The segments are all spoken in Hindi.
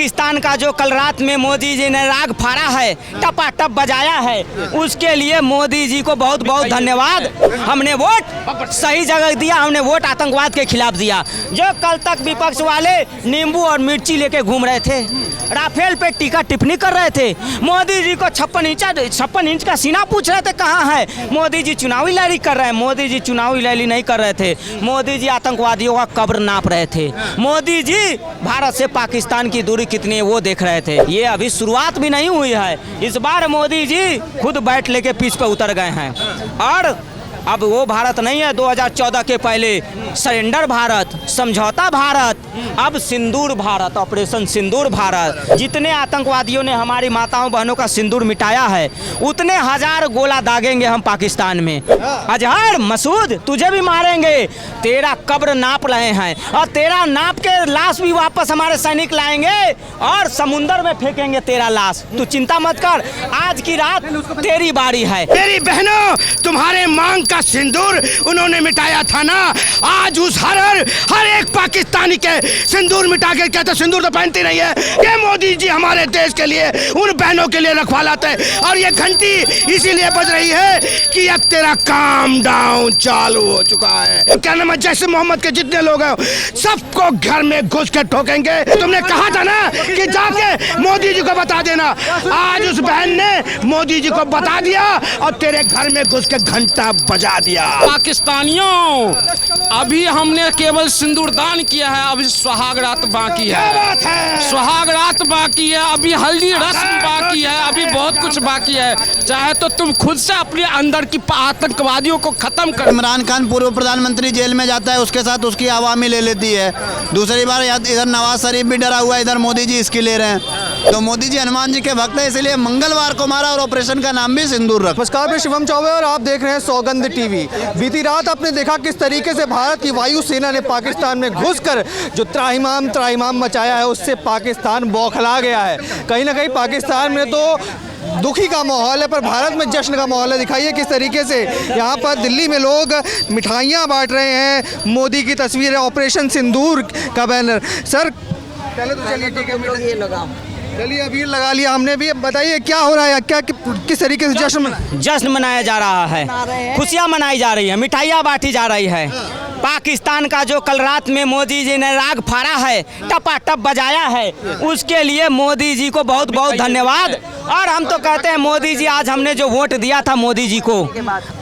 पाकिस्तान का जो कल रात में मोदी जी ने राग फाड़ा है, टपाटप बजाया है, उसके लिए मोदी जी को बहुत बहुत धन्यवाद। हमने वोट सही जगह दिया, हमने वोट आतंकवाद के खिलाफ दिया। जो कल तक विपक्ष वाले नींबू और मिर्ची लेके घूम रहे थे, राफेल पे टीका टिप्पणी कर रहे थे, मोदी जी को 56 इंच का सीना पूछ रहे थे कहाँ है। मोदी जी चुनावी रैली कर रहे हैं, मोदी जी चुनावी रैली नहीं कर रहे थे, मोदी जी आतंकवादियों का कब्र नाप रहे थे। मोदी जी भारत से पाकिस्तान की दूरी कितनी है वो देख रहे थे। ये अभी शुरुआत भी नहीं हुई है, इस बार मोदी जी खुद बैठ लेके पीछ पे उतर गए हैं। और अब वो भारत नहीं है 2014 के पहले सरेंडर भारत, समझौता भारत, अब सिंदूर भारत, ऑपरेशन सिंदूर भारत। जितने आतंकवादियों ने हमारी माताओं बहनों का सिंदूर मिटाया है, उतने हजार गोला दागेंगे हम पाकिस्तान में। अजहर मसूद तुझे भी मारेंगे, तेरा कब्र नाप रहे हैं और तेरा नाप के लाश भी वापस हमारे सैनिक लाएंगे और समुंदर में फेंकेंगे तेरा लाश। तू चिंता मत कर, आज की रात तेरी बारी है। मेरी बहनों, तुम्हारे मांग का सिंदूर उन्होंने मिटाया था ना, आज उस हर एक पाकिस्तानी के सिंदूर मिटा के कहते सिंदूर तो पहनती नहीं है। ये मोदी जी हमारे देश के लिए, उन बहनों के लिए रखवालाते हैं। और ये घंटी इसीलिए बज रही है कि अब तेरा काम डाउन चालू हो चुका है। क्या नाम है, जैसे मोहम्मद के जितने लोग हैं सबको घर में घुस के ठोकेंगे। तुमने कहा था ना कि जाके मोदी जी को बता देना, आज उस बहन ने मोदी जी को बता दिया और तेरे घर में घुस के घंटा बजा दिया। पाकिस्तानियों, अभी हमने केवल सिंदूरदान किया है, अभी सुहाग रात बाकी है, सुहाग रात बाकी है, अभी हल्दी रस्म बाकी है, अभी बहुत कुछ बाकी है। चाहे तो तुम खुद से अपने अंदर की आतंकवादियों को खत्म कर। इमरान खान पूर्व प्रधानमंत्री जेल में जाता है, उसके साथ उसकी आवामी ले लेती है। दूसरी बार इधर नवाज शरीफ भी डरा हुआ है, इधर मोदी जी इसकी ले रहे हैं। तो मोदी जी हनुमान जी के भक्त है, इसलिए मंगलवार को मारा और ऑपरेशन का नाम भी सिंदूर रखा। नमस्कार, मैं शिवम चौबे और आप देख रहे हैं सौगंध टीवी। बीती रात आपने देखा किस तरीके से भारत की वायुसेना ने पाकिस्तान में घुसकर जो त्राहिमाम मचाया है, उससे पाकिस्तान बौखला गया है। कहीं ना कहीं पाकिस्तान में तो दुखी का माहौल है, पर भारत में जश्न का माहौल है। दिखाइए किस तरीके से यहाँ पर दिल्ली में लोग मिठाइयाँ बांट रहे हैं, मोदी की तस्वीर है, ऑपरेशन सिंदूर का बैनर। सर पहले तो चलिए ठीक है, चलिए अबीर लगा लिया हमने भी। बताइए क्या हो रहा है, क्या किस तरीके से जश्न मनाया जा रहा है, खुशियाँ मनाई जा रही है, मिठाइयाँ बांटी जा रही है। पाकिस्तान का जो कल रात में मोदी जी ने राग फाड़ा है, टपाटप बजाया है, उसके लिए मोदी जी को बहुत बहुत धन्यवाद। और हम तो कहते हैं मोदी जी, आज हमने जो वोट दिया था मोदी जी को,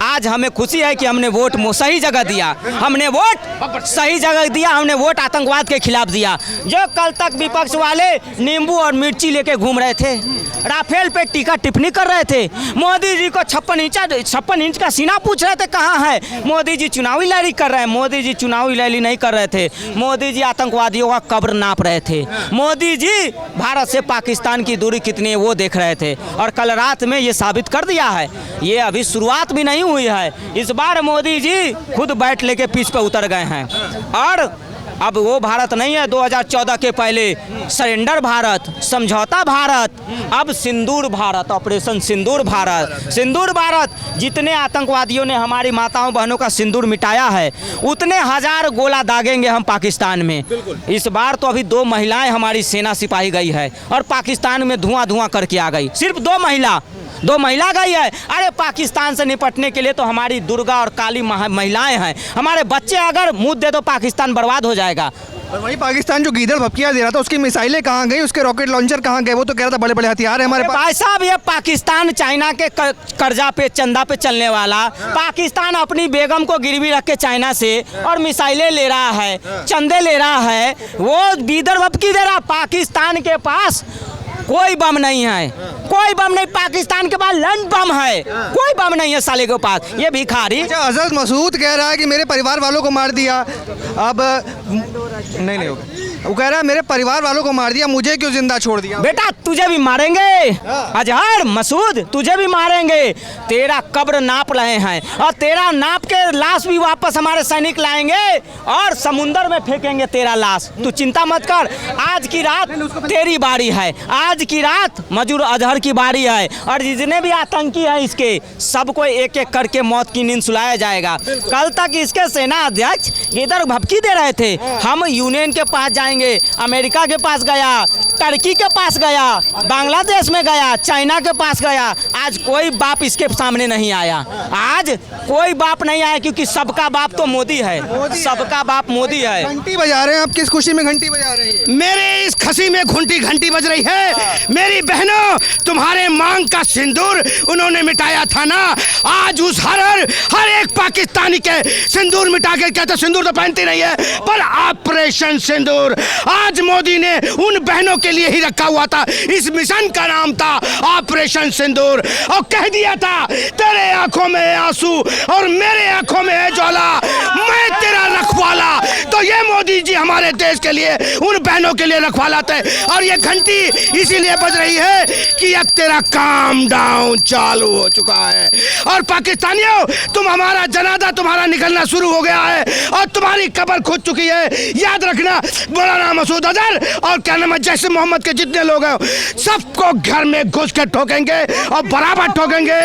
आज हमें खुशी है कि हमने वोट सही जगह दिया, हमने वोट सही जगह दिया, हमने वोट आतंकवाद के खिलाफ दिया। जो कल तक विपक्ष वाले नींबू और मिर्ची लेके घूम रहे थे, राफेल पे टीका टिप्पणी कर रहे थे, मोदी जी को 56 इंच का सीना पूछ रहे थे कहाँ है। मोदी जी चुनावी रैली कर रहे हैं, मोदी जी चुनावी रैली नहीं कर रहे थे, मोदी जी आतंकवादियों का कब्र नाप रहे थे। मोदी जी भारत से पाकिस्तान की दूरी कितनी है वो देख रहे थे और कल रात में ये साबित कर दिया है। ये अभी शुरुआत भी नहीं हुई है, इस बार मोदी जी खुद बैठ लेके पीछ पे उतर गए हैं। और अब वो भारत नहीं है 2014 के पहले सरेंडर भारत, समझौता भारत, अब सिंदूर भारत, ऑपरेशन सिंदूर भारत। सिंदूर भारत, जितने आतंकवादियों ने हमारी माताओं बहनों का सिंदूर मिटाया है, उतने हजार गोला दागेंगे हम पाकिस्तान में। इस बार तो अभी 2 महिलाएं हमारी सेना सिपाही गई है और पाकिस्तान में धुआं करके आ गई। सिर्फ 2 महिला गई है। अरे पाकिस्तान से निपटने के लिए तो हमारी दुर्गा और काली महिलाएं हैं। हमारे बच्चे अगर मुँह दे तो पाकिस्तान बर्बाद हो जाएगा। और वही पाकिस्तान जो गीदड़ भपकियाँ दे रहा था, उसकी मिसाइलें कहाँ गई, उसके रॉकेट लॉन्चर कहाँ गए? वो तो कह रहा था बड़े बड़े हथियार है हमारे पास। भाई साहब, ये पाकिस्तान चाइना के कर्जा पे, चंदा पे चलने वाला, पाकिस्तान अपनी बेगम को गिरवी रख के चाइना से और मिसाइलें ले रहा है, चंदे ले रहा है, वो गीदड़ भपकी दे रहा। पाकिस्तान के पास कोई बम नहीं है, कोई बम नहीं। पाकिस्तान के पास लैंड बम है, कोई बम नहीं है साले के पास। ये भिखारी अजहर मसूद कह रहा है कि मेरे परिवार वालों को मार दिया। अब नहीं होगा, वो कह रहा है मेरे परिवार वालों को मार दिया, मुझे क्यों जिंदा छोड़ दिया? बेटा तुझे भी मारेंगे, अजहर मसूद तुझे भी मारेंगे, तेरा कब्र नाप रहे हैं और तेरा नाप के लाश भी वापस हमारे सैनिक लाएंगे और समुंदर में फेंकेंगे तेरा लाश। तू चिंता मत कर, आज की रात तेरी बारी है, आज की रात मजूर अजहर की बारी है। और जितने भी आतंकी हैं इसके, सबको एक एक करके मौत की नींद सुलाया जाएगा। कल तक इसके सेना अध्यक्ष इधर भपकी दे रहे थे, हम यूनियन के पास जाएंगे, जाएंगे, अमेरिका के पास गया, टर्की के पास गया, बांग्लादेश में गया, चाइना के पास गया, आज कोई बाप इसके सामने नहीं आया। आज कोई बाप नहीं आया क्योंकि सबका बाप तो मोदी है, सबका बाप मोदी है। घंटी बजा रहे हैं आप, किस खुशी में घंटी बजा रहे हैं? मेरे इस खसी में घंटी बज रही है। मेरी बहनों, तुम्हारे मांग का सिंदूर उन्होंने मिटाया था ना, आज उस हर एक पाकिस्तानी के सिंदूर मिटा के कहते सिंदूर तो पहनती नहीं है, पर ऑपरेशन सिंदूर आज मोदी ने उन बहनों के लिए ही रखा हुआ था। इस मिशन का नाम था ऑपरेशन सिंदूर, और कह दिया था तेरे आंखों में है आंसू और मेरे आंखों में है ज्वाला, मैं तेरा रखवाला। तो ये मोदी जी हमारे देश के लिए, उन बहनों के लिए रखवाला थे। और ये घंटी इसीलिए बज रही है कि अब तेरा काम डाउन चालू हो चुका है। और पाकिस्तानियों, तुम हमारा जनाजा तुम्हारा निकलना शुरू हो गया है और तुम्हारी कब्र खुद चुकी है। याद रखना, मौलाना मसूद अजहर और क्या नाम है जैश ए मोहम्मद के जितने लोग हैं सबको घर में घुस के ठोकेंगे और बराबर ठोकेंगे।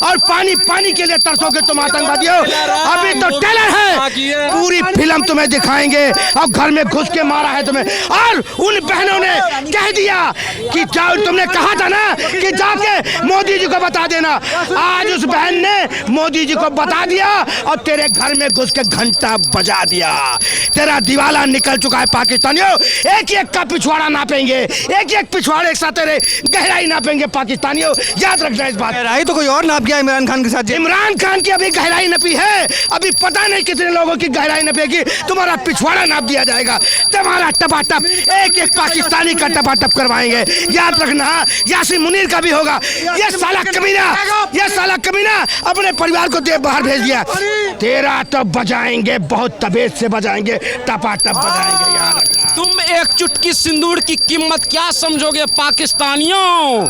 और पानी के लिए तरसोगे तुम आतंकवादियों। अभी तो ट्रेलर है, पूरी फिल्म तुम्हें दिखाएंगे और घर में घुस के मारा है तुम्हें। और उन बहनों ने कह दिया कि जाओ, तुमने कहा था ना कि जाके मोदी जी को बता देना, आज उस बहन ने मोदी जी को बता दिया और तेरे घर में घुस के घंटा बजा दिया। तेरा दिवाला निकल चुका है पाकिस्तानियों। एक एक का पिछवाड़ा नापेंगे, एक एक पिछवाड़े के साथ तेरे गहराई नापेंगे पाकिस्तानियों, याद रखना इस बात। गहराई तो कोई और नाप गया इमरान खान के साथ। इमरान खान की अभी गहराई नपी है, अभी पता नहीं कितने लोगों की गहराई नपेगी, तुम्हारा पिछवाड़ा नाप दिया जाएगा। तुम्हारा टपाटप एक एक पाकिस्तानी का टपाटप करवाएंगे, याद रखना। यासीन मुनीर का भी होगा। ये साला कमीना अपने परिवार को बाहर भेज दिया। तेरा तो बजाएंगे, बहुत तबीयत से बजाएंगे, टपाटप बजाएंगे, याद रखना। तुम एक चुटकी सिंदूर की कीमत क्या समझोगे पाकिस्तानियों?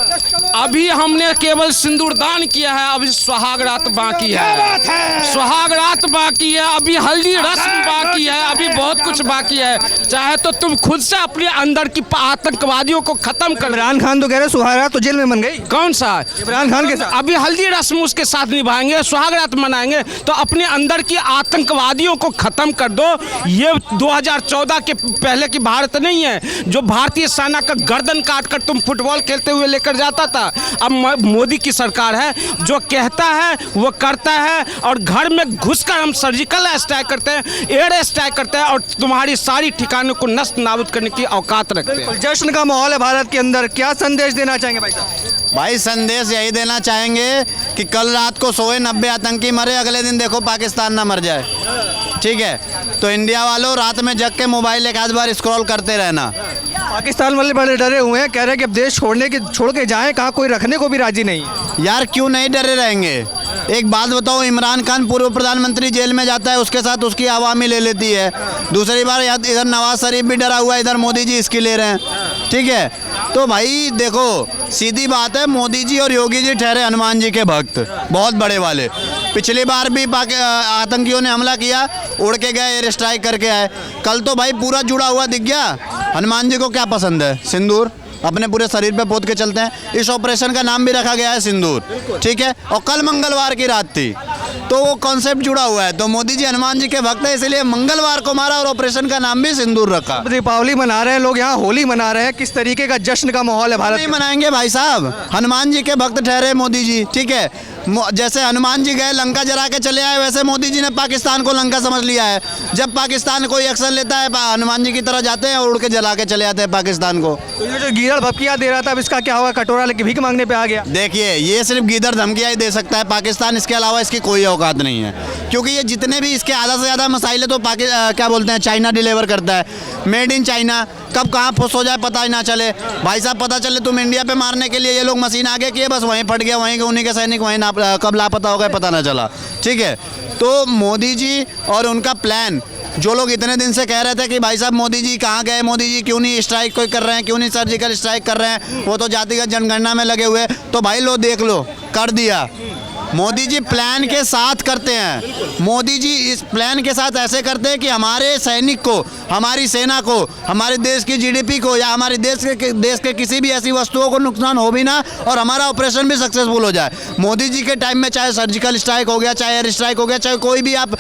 अभी हमने केवल सिंदूर दान किया है, अभी सुहाग रात बाकी है, सुहाग रात बाकी है, अभी हल्दी रस्म बाकी है, अभी बहुत कुछ बाकी है। चाहे तो तुम खुद से अपने अंदर की आतंकवादियों को खत्म कर। इमरान खान तो कह रहे सुहाग रात तो जेल में बन गई। कौन सा इमरान खान के साथ? अभी हल्दी रस्म उसके साथ निभाएंगे, सुहाग रात मनाएंगे, तो अपने अंदर की आतंकवादियों को खत्म कर दो। ये 2014 के पहले की भारत नहीं है जो भारतीय सेना का गर्दन काट कर तुम फुटबॉल खेलते हुए लेकर जाता था। अब मोदी की सरकार है, जो कहता है वो करता है, और घर में घुसकर हम सर्जिकल स्ट्राइक करते हैं, एयर स्ट्राइक करते हैं, और तुम्हारी सारी ठिकानों को नष्ट नाबूद करने की औकात रखते हैं। जश्न का माहौल है भारत के अंदर, क्या संदेश देना चाहेंगे भाई साहब? भाई संदेश यही देना चाहेंगे कि कल रात को सोए 90 आतंकी मरे, अगले दिन देखो पाकिस्तान ना मर जाए, ठीक है? तो इंडिया वालों, रात में जग के मोबाइल एक आध बार स्क्रॉल करते रहना। पाकिस्तान वाले बड़े डरे हुए हैं, कह रहे हैं कि अब देश छोड़ के जाएं, कहाँ कोई रखने को भी राजी नहीं है। यार क्यों नहीं डरे रहेंगे? एक बात बताओ, इमरान खान पूर्व प्रधानमंत्री जेल में जाता है, उसके साथ उसकी आवामी ले लेती है। दूसरी बार इधर नवाज शरीफ भी डरा हुआ है, इधर मोदी जी इसकी ले रहे हैं, ठीक है? तो भाई देखो, सीधी बात है, मोदी जी और योगी जी ठहरे हनुमान जी के भक्त, बहुत बड़े वाले। पिछली बार भी आतंकियों ने हमला किया, उड़ के गए, एयर स्ट्राइक करके आए। कल तो भाई पूरा जुड़ा हुआ दिख गया। हनुमान जी को क्या पसंद है? सिंदूर, अपने पूरे शरीर पे पोत के चलते हैं। इस ऑपरेशन का नाम भी रखा गया है सिंदूर, ठीक है? और कल मंगलवार की रात थी, तो वो कॉन्सेप्ट जुड़ा हुआ है। तो मोदी जी हनुमान जी के भक्त है, इसलिए मंगलवार को मारा और ऑपरेशन का नाम भी सिंदूर रखा। दीपावली मना रहे हैं लोग, यहाँ होली मना रहे हैं, किस तरीके का जश्न का माहौल है भारत नहीं मनाएंगे भाई साहब, हनुमान जी के भक्त ठहरे मोदी जी, ठीक है? जैसे हनुमान जी गए लंका जरा के चले आए, वैसे मोदी जी ने पाकिस्तान को लंका समझ लिया है। जब पाकिस्तान कोई एक्शन लेता है, हनुमान जी की तरह जाते हैं और उड़ के जला के चले आते हैं पाकिस्तान को। तो ये जो गीदड़ भपकियाँ दे रहा था, अब इसका क्या हुआ? कटोरा लेके भीख मांगने पे आ गया। देखिए, ये सिर्फ गीदड़ धमकियाँ ही दे सकता है पाकिस्तान, इसके अलावा इसकी कोई औकात नहीं है। क्योंकि ये जितने भी इसके आधा से ज़्यादा मसाइले तो क्या बोलते हैं, चाइना डिलीवर करता है, मेड इन चाइना। कब कहाँ फुस हो जाए पता ही ना चले भाई साहब। पता चले तुम इंडिया पे मारने के लिए ये लोग मशीन आगे किए, बस वहीं फट गया, वहीं के उन्हीं के सैनिक वहीं कब लापता हो गए पता ना चला, ठीक है? तो मोदी जी और उनका प्लान, जो लोग इतने दिन से कह रहे थे कि भाई साहब मोदी जी कहाँ गए, मोदी जी क्यों नहीं स्ट्राइक कोई कर रहे हैं, क्यों नहीं सर्जिकल स्ट्राइक कर रहे हैं, वो तो जातिगत जनगणना में लगे हुए, तो भाई लो देख लो, कर दिया। मोदी जी प्लान के साथ करते हैं। मोदी जी इस प्लान के साथ ऐसे करते हैं कि हमारे सैनिक को, हमारी सेना को, हमारे देश की जीडीपी को या हमारे देश के किसी भी ऐसी वस्तुओं को नुकसान हो भी ना और हमारा ऑपरेशन भी सक्सेसफुल हो जाए। मोदी जी के टाइम में चाहे सर्जिकल स्ट्राइक हो गया, चाहे एयर स्ट्राइक हो गया, चाहे कोई भी आप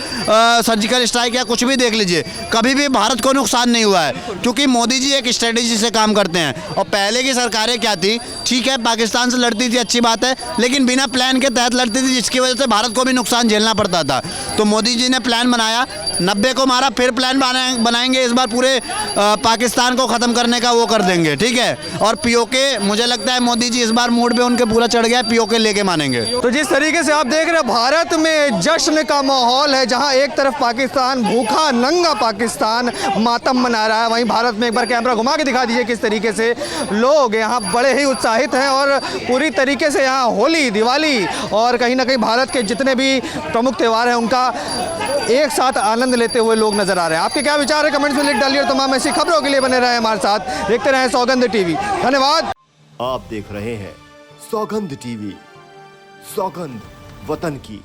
सर्जिकल स्ट्राइक या कुछ भी देख लीजिए, कभी भी भारत को नुकसान नहीं हुआ है, क्योंकि मोदी जी एक स्ट्रेटेजी से काम करते हैं। और पहले की सरकारें क्या थी, ठीक है पाकिस्तान से लड़ती थी, अच्छी बात है, लेकिन बिना प्लान के तहत लड़ती थी, जिसकी वजह से भारत को भी नुकसान झेलना पड़ता था। तो मोदी जी ने प्लान बनाया, 90 को मारा, फिर प्लान बनाएंगे इस बार पूरे पाकिस्तान को ख़त्म करने का, वो कर देंगे, ठीक है। और पीओके, मुझे लगता है मोदी जी इस बार मूड पे उनके पूरा चढ़ गया, पीओके लेके मानेंगे। तो जिस तरीके से आप देख रहे हैं भारत में जश्न का माहौल है, जहां एक तरफ पाकिस्तान भूखा नंगा पाकिस्तान मातम मना रहा है, वहीं भारत में एक बार कैमरा घुमा के दिखा दीजिए किस तरीके से लोग यहाँ बड़े ही उत्साहित हैं और पूरी तरीके से यहाँ होली, दिवाली और कहीं ना कहीं भारत के जितने भी प्रमुख त्यौहार हैं उनका एक साथ आनंद लेते हुए लोग नजर आ रहे हैं। आपके क्या विचार है कमेंट्स में लिख डालिए और तमाम ऐसी खबरों के लिए बने रहे हमारे साथ, देखते रहें सौगंध टीवी। धन्यवाद। आप देख रहे हैं सौगंध टीवी, सौगंध वतन की।